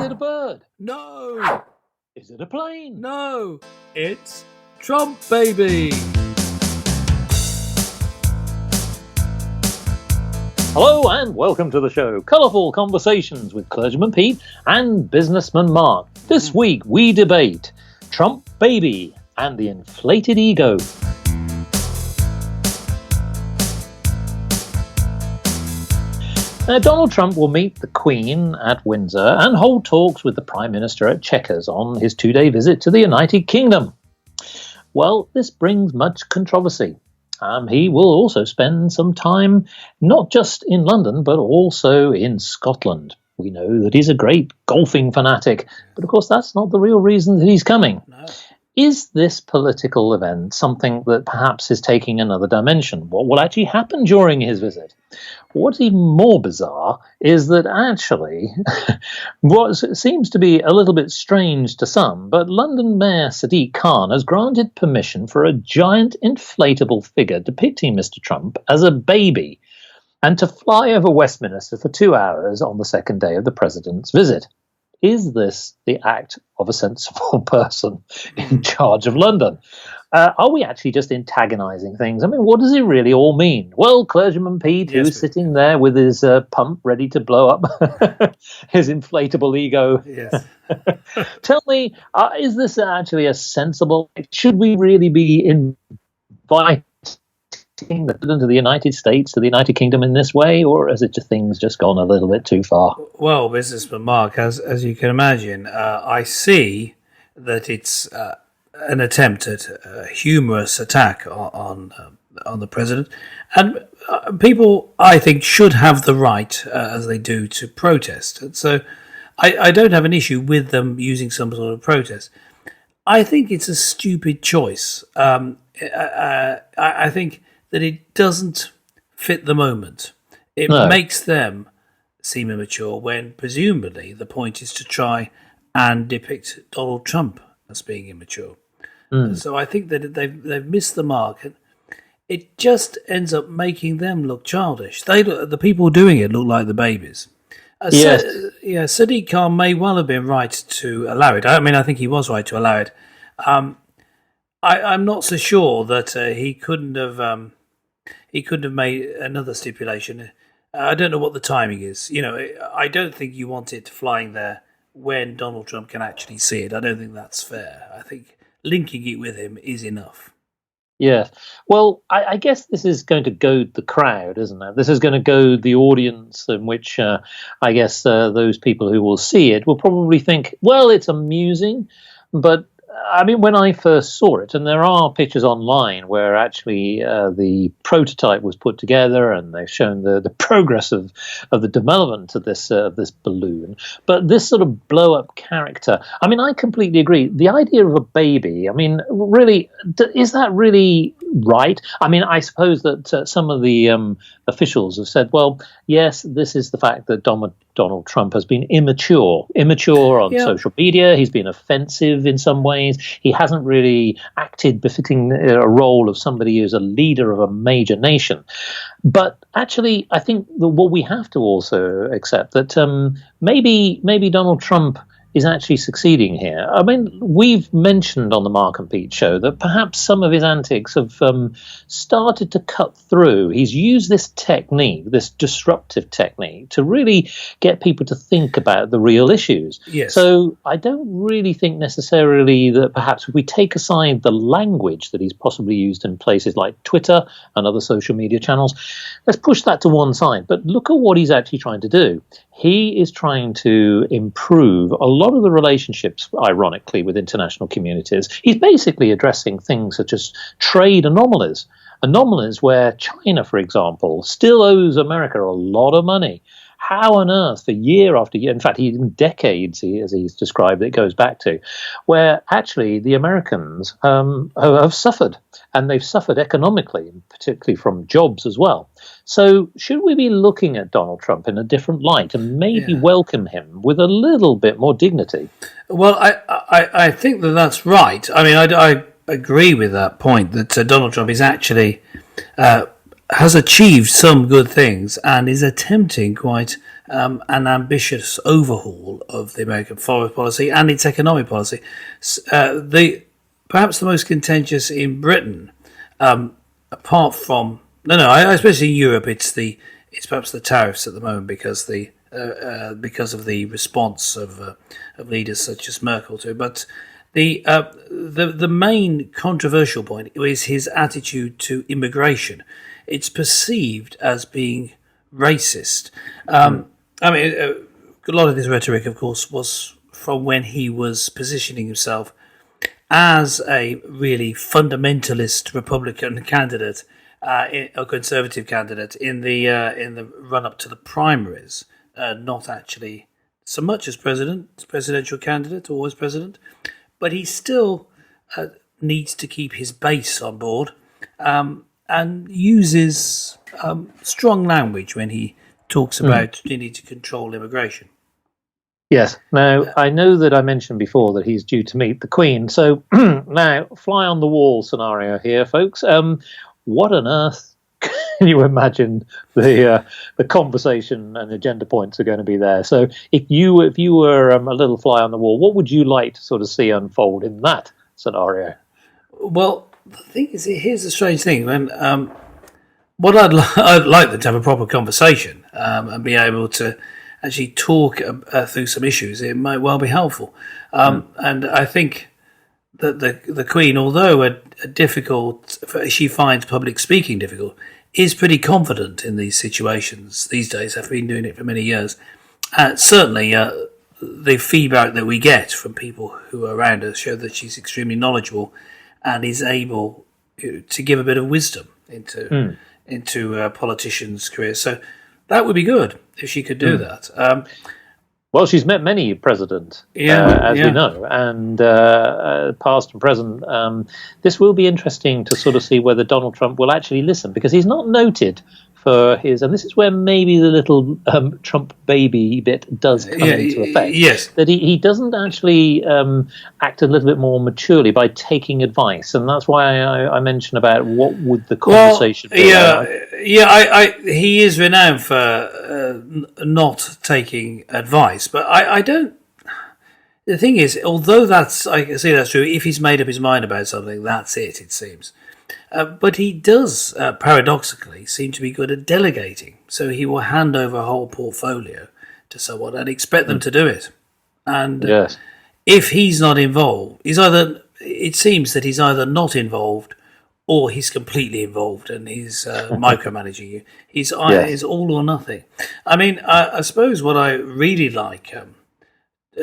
it a bird? No. Is it a plane? No. It's Trump, baby. Hello and welcome to the show. Colourful conversations with Clergyman Pete and Businessman Mark. This week we debate Trump baby and the inflated ego. Donald Trump will meet the Queen at Windsor and hold talks with the Prime Minister at Chequers on his 2-day visit to the United Kingdom. Well, this brings much controversy. He will also spend some time not just in London, but also in Scotland. We know that he's a great golfing fanatic, but of course that's not the real reason that he's coming. No. Is this political event something that perhaps is taking another dimension? What will actually happen during his visit? What's even more bizarre is that actually, what seems to be a little bit strange to some, but London Mayor Sadiq Khan has granted permission for a giant inflatable figure depicting Mr. Trump as a baby and to fly over Westminster for 2 hours on the second day of the president's visit. Is this the act of a sensible person in charge of London? Are we actually just antagonising things? I mean, what does it really all mean? Well, Clergyman Pete, who's sitting there with his pump ready to blow up his inflatable ego. Yes. Tell me, is this actually a sensible... Should we really be inviting the President of the United States to the United Kingdom in this way, or has it things just gone a little bit too far? Well, Businessman Mark, as you can imagine, I see that it's an attempt at a humorous attack on the president, and people, I think, should have the right, as they do, to protest. And so, I don't have an issue with them using some sort of protest. I think it's a stupid choice. I think that it doesn't fit the moment. It makes them seem immature when presumably the point is to try and depict Donald Trump as being immature. So I think that they've missed the mark. And it just ends up making them look childish. The people doing it look like the babies. Yes. Sadiq Khan may well have been right to allow it. I mean, I think he was right to allow it. I'm not so sure that he couldn't have made another stipulation. I don't know what the timing is. You know, I don't think you want it flying there when Donald Trump can actually see it. I don't think that's fair. I think linking it with him is enough. Yes. Well, I guess this is going to goad the crowd, isn't it? This is going to goad the audience, in which I guess those people who will see it will probably think, well, it's amusing, but I mean, when I first saw it, and there are pictures online where actually the prototype was put together, and they've shown the progress of the development of this balloon. But this sort of blow up character, I mean, I completely agree. The idea of a baby, I mean, really, is that really right? I mean, I suppose that some of the officials have said, well, yes, this is the fact that Donald Trump has been immature on social media. He's been offensive in some ways. He hasn't really acted befitting a role of somebody who's a leader of a major nation. But actually, I think that what we have to also accept that maybe Donald Trump is actually succeeding here. I mean, we've mentioned on the Mark and Pete show that perhaps some of his antics have started to cut through. He's used this technique, this disruptive technique, to really get people to think about the real issues. Yes. So I don't really think necessarily that perhaps if we take aside the language that he's possibly used in places like Twitter and other social media channels, let's push that to one side. But look at what he's actually trying to do. He is trying to improve a lot of the relationships, ironically, with international communities. He's basically addressing things such as trade anomalies where China, for example, still owes America a lot of money. How on earth, for year after year, in fact, even decades, as he's described it, goes back to, where actually the Americans have suffered, and they've suffered economically, particularly from jobs as well. So should we be looking at Donald Trump in a different light and maybe welcome him with a little bit more dignity? Well, I think that's right. I mean, I agree with that point that Donald Trump is actually has achieved some good things and is attempting quite an ambitious overhaul of the American foreign policy and its economic policy. Perhaps the most contentious in Britain, apart from especially in Europe, it's perhaps the tariffs at the moment because of the response of leaders such as Merkel to it. But the main controversial point is his attitude to immigration. It's perceived as being racist. I mean, a lot of this rhetoric, of course, was from when he was positioning himself as a really fundamentalist Republican candidate, a conservative candidate in the run up to the primaries, not actually so much as presidential candidate or as president, but he still needs to keep his base on board and uses strong language when he talks about the need to control immigration. Yes. Now, I know that I mentioned before that he's due to meet the Queen. So now, fly on the wall scenario here, folks. What on earth can you imagine the conversation and agenda points are going to be there? So if you were a little fly on the wall, what would you like to sort of see unfold in that scenario? Well, the thing is, here's the strange thing. When what I'd like them to have a proper conversation and be able to actually talk through some issues. It might well be helpful, and I think that the Queen, although she finds public speaking difficult, is pretty confident in these situations these days. I've been doing it for many years. Certainly, the feedback that we get from people who are around her show that she's extremely knowledgeable and is able to give a bit of wisdom into politicians' careers. So that would be good if she could do that. Well, she's met many presidents, we know, and past and present. This will be interesting to sort of see whether Donald Trump will actually listen, because he's not noted for his, and this is where maybe the little Trump baby bit does come into effect. Yes, that he doesn't actually act a little bit more maturely by taking advice, and that's why I mentioned about what would the conversation be. He is renowned for not taking advice, but I don't. The thing is, although I can see that's true, if he's made up his mind about something, that's it. It seems. But he does, paradoxically, seem to be good at delegating. So he will hand over a whole portfolio to someone and expect them to do it. And if he's not involved, it seems that he's either not involved or he's completely involved and he's micromanaging you. He's all or nothing. I mean, I suppose what I really like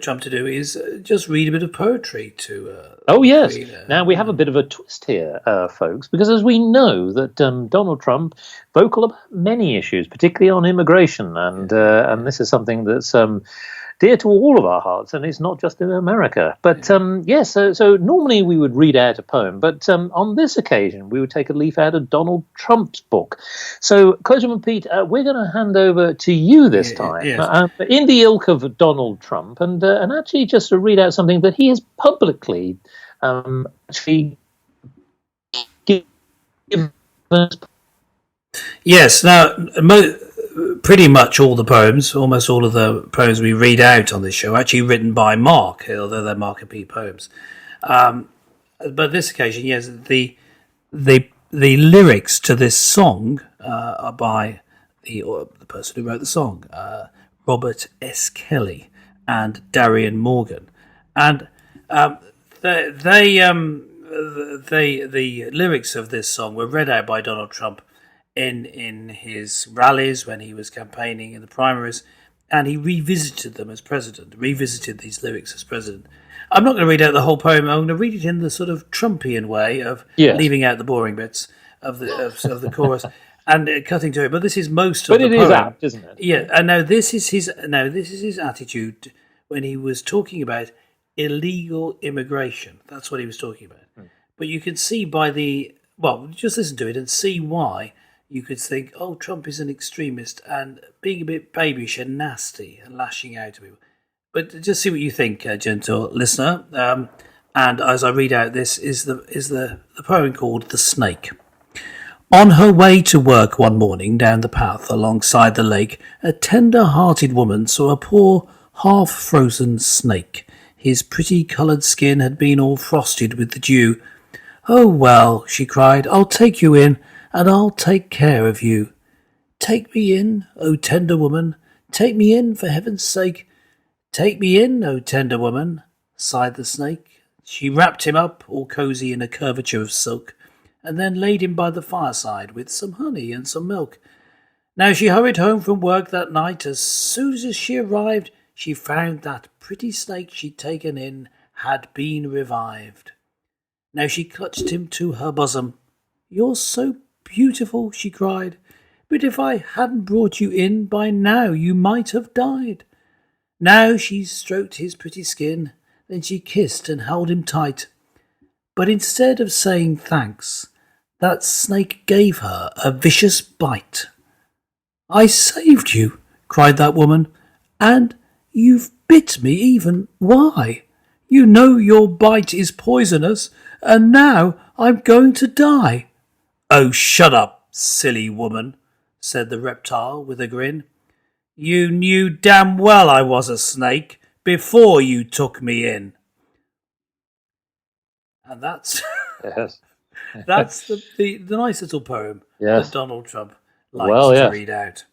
Trump to do is just read a bit of poetry to. Now we have a bit of a twist here, folks, because as we know that Donald Trump vocal about many issues, particularly on immigration, and this is something that's dear to all of our hearts, and it's not just in America. But so normally we would read out a poem, but on this occasion we would take a leaf out of Donald Trump's book. So, Clergyman Pete, we're going to hand over to you this time, in the ilk of Donald Trump, and actually just to read out something that he has publicly actually given us. Yes, now pretty much all the poems, almost all of the poems we read out on this show, are actually written by Mark, although they're Mark and Pete poems. But this occasion, yes, the lyrics to this song are by the person who wrote the song, Robert S. Kelly and Darian Morgan, and the lyrics of this song were read out by Donald Trump in his rallies when he was campaigning in the primaries, and he revisited them as president, revisited these lyrics as president. I'm not going to read out the whole poem. I'm going to read it in the sort of Trumpian way of leaving out the boring bits of the chorus and cutting to it. But this is most of the poem. But it is apt, isn't it? Yeah, and now this is his attitude when he was talking about illegal immigration. That's what he was talking about. But you can see just listen to it and see why you could think, oh, Trump is an extremist and being a bit babyish and nasty and lashing out at people. But just see what you think, gentle listener. And as I read out, this is the poem called "The Snake." On her way to work one morning down the path alongside the lake, a tender-hearted woman saw a poor, half-frozen snake. His pretty coloured skin had been all frosted with the dew. "Oh, well," she cried, "I'll take you in, and I'll take care of you." "Take me in, O tender woman, take me in, for heaven's sake. Take me in, O tender woman," sighed the snake. She wrapped him up, all cosy in a curvature of silk, and then laid him by the fireside with some honey and some milk. Now she hurried home from work that night. As soon as she arrived, she found that pretty snake she'd taken in had been revived. Now she clutched him to her bosom. "You're so beautiful," she cried, "but if I hadn't brought you in, by now you might have died." Now she stroked his pretty skin, then she kissed and held him tight. But instead of saying thanks, that snake gave her a vicious bite. "I saved you," cried that woman, "and you've bit me even. Why? You know your bite is poisonous, and now I'm going to die." "Oh, shut up, silly woman," said the reptile with a grin. "You knew damn well I was a snake before you took me in." And that's Yes. that's the nice little poem Yes. that Donald Trump likes Well, to yes. read out.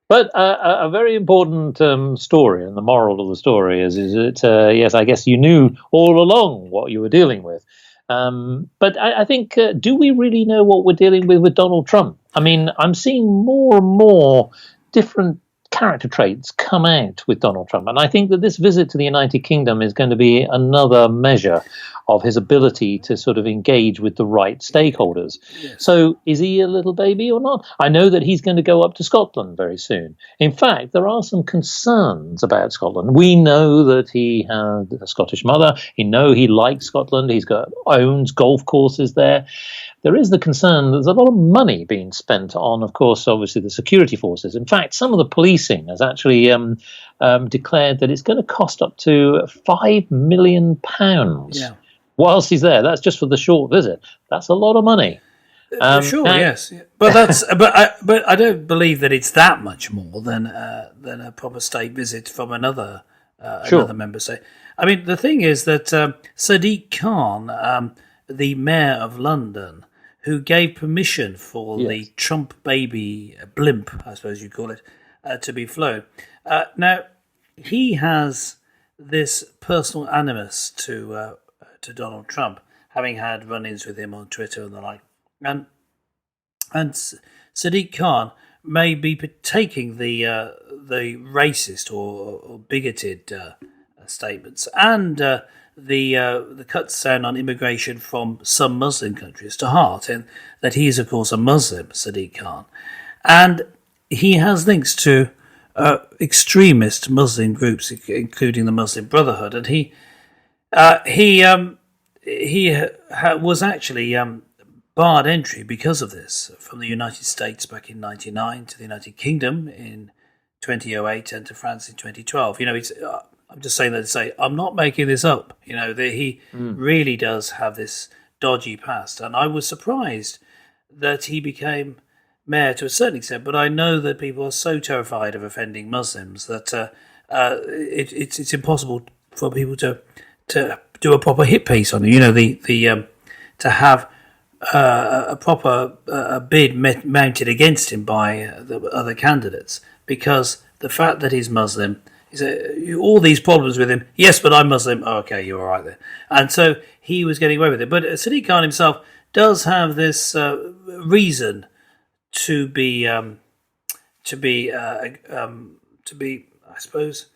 But a very important story, and the moral of the story is that, yes, I guess you knew all along what you were dealing with. But I think, do we really know what we're dealing with Donald Trump? I mean, I'm seeing more and more different character traits come out with Donald Trump. And I think that this visit to the United Kingdom is going to be another measure of his ability to sort of engage with the right stakeholders. Yes. So is he a little baby or not? I know that he's going to go up to Scotland very soon. In fact, there are some concerns about Scotland. We know that he had a Scottish mother. We know he likes Scotland. Owns golf courses there. There is the concern that there's a lot of money being spent on, of course, obviously the security forces. In fact, some of the policing has actually declared that it's going to cost up to £5 million whilst he's there. That's just for the short visit. That's a lot of money. Sure, yes, but that's but I don't believe that it's that much more than a proper state visit from another member state. I mean, the thing is that Sadiq Khan, the mayor of London, who gave permission for the Trump baby blimp, I suppose you call it, to be flown. Now, he has this personal animus to Donald Trump, having had run-ins with him on Twitter and the like. And Sadiq Khan may be taking the racist or bigoted statements and the cuts down on immigration from some Muslim countries to heart, and that he is, of course, a Muslim, Sadiq Khan, and he has links to extremist Muslim groups, including the Muslim Brotherhood, and he was actually barred entry because of this from the United States back in 1999 to the United Kingdom in 2008 and to France in 2012. You know, I'm just saying that to say I'm not making this up. You know, he really does have this dodgy past, and I was surprised that he became mayor to a certain extent. But I know that people are so terrified of offending Muslims that it's impossible for people to do a proper hit piece on him. You know, to have a proper bid mounted against him by the other candidates, because the fact that he's Muslim. All these problems with him. Yes, but I'm Muslim. Oh, okay, you're all right there. And so he was getting away with it. But Sadiq Khan himself does have this reason to be, I suppose,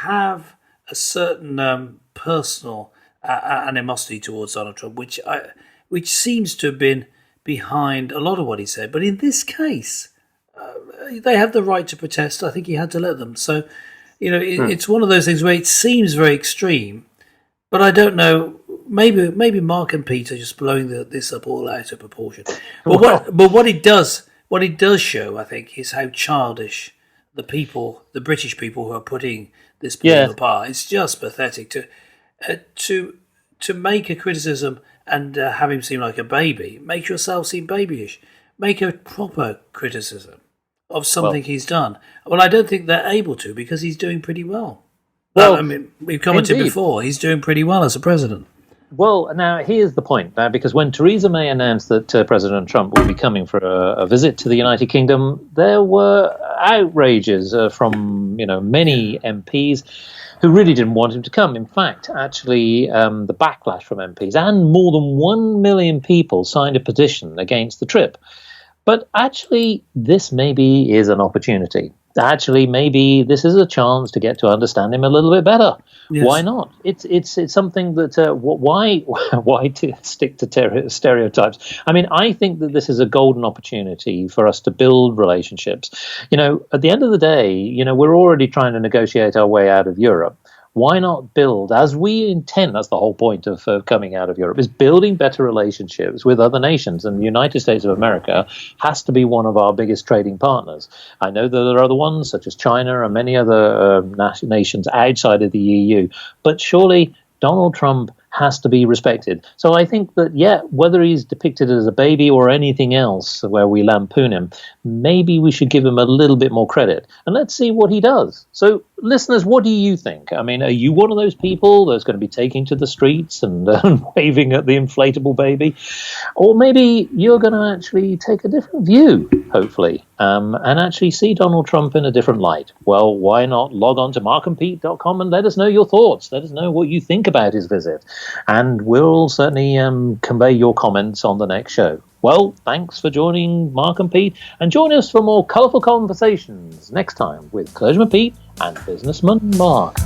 have a certain personal animosity towards Donald Trump, which seems to have been behind a lot of what he said. But in this case, they have the right to protest. I think he had to let them. So. You know, it's one of those things where it seems very extreme, but I don't know. Maybe Mark and Pete are just blowing this up all out of proportion. But what it does show, I think, is how childish the British people who are putting this bill apart. It's just pathetic to make a criticism and have him seem like a baby. Make yourself seem babyish. make a proper criticism of something he's done. Well, I don't think they're able to because he's doing pretty well. Well, I mean, we've commented before, he's doing pretty well as a president. Well, now here's the point. Now, because when Theresa May announced that President Trump would be coming for a visit to the United Kingdom, there were outrages from many MPs who really didn't want him to come. In fact, actually, the backlash from MPs and more than 1 million people signed a petition against the trip. But actually, this maybe is an opportunity. Actually, maybe this is a chance to get to understand him a little bit better. Yes. Why not? It's something that why to stick to stereotypes? I mean, I think that this is a golden opportunity for us to build relationships. At the end of the day, we're already trying to negotiate our way out of Europe. Why not build, as we intend, that's the whole point of coming out of Europe, is building better relationships with other nations. And the United States of America has to be one of our biggest trading partners. I know that there are other ones, such as China and many other nations outside of the EU. But surely Donald Trump has to be respected. So I think that, whether he's depicted as a baby or anything else where we lampoon him, maybe we should give him a little bit more credit. And let's see what he does. So, listeners, what do you think? I mean, are you one of those people that's going to be taking to the streets and waving at the inflatable baby? Or maybe you're going to actually take a different view, hopefully, and actually see Donald Trump in a different light. Well, why not log on to markandpete.com and let us know your thoughts. Let us know what you think about his visit. And we'll certainly convey your comments on the next show. Well, thanks for joining Mark and Pete, and join us for more colourful conversations next time with Clergyman Pete and Businessman Mark.